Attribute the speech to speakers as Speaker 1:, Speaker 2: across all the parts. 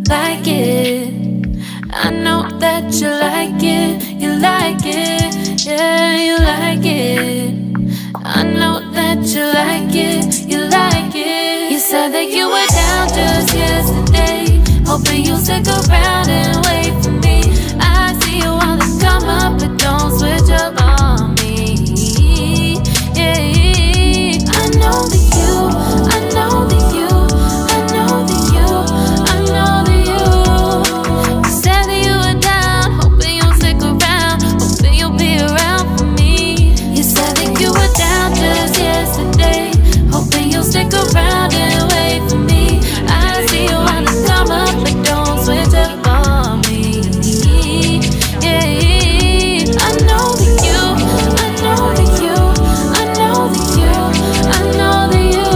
Speaker 1: like it. I know that you like it, you like it, yeah, you like it. I know that you like it, you like it. You said that you were down just yesterday, hoping you'll stick around and wait for me. I see you wanna come up, but don't switch up on me. Yeah, I know that you, I know that you, I know that you, I know that you. You said that you were down, hoping you'll stick around, hoping you'll be around for me. You said that you were down just yesterday, hoping you'll stick around and wait for me. I see you wanna come up, but don't switch up on me. Yeah, I know that you, I know that you, I know that you, I know that you.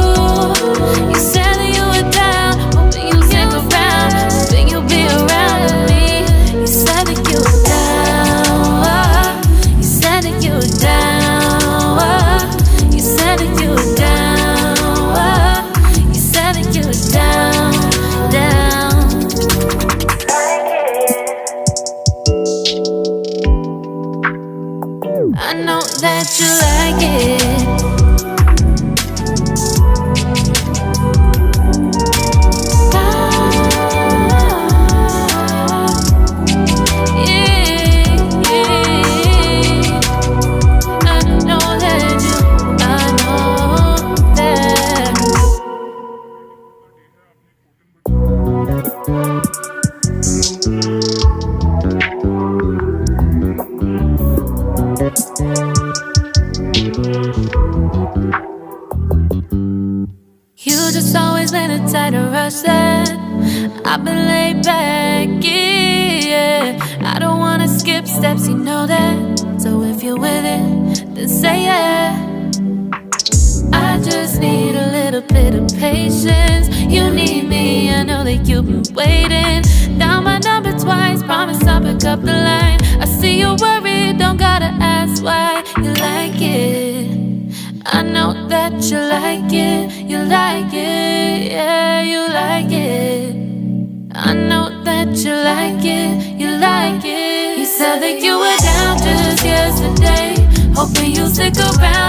Speaker 1: You said that you were down, hoping you'll stick around, hoping you'll be around with me. You said that you were down, you said that you were down, you said that you were down, you said that you were down, down. I know that you like it. You just always been a tighter rush that I've been laid back, yeah. I don't wanna skip steps, you know that. So if you're with it, then say yeah. I just need a little bit of patience. You need me, I know that you've been waiting. Down my number twice, promise I'll pick up the line. I see you worried, don't gotta ask why. You like it, I know that you like it, you like it, yeah, you like it. I know that you like it, you like it. You said that you were down just yesterday, hoping you'll stick around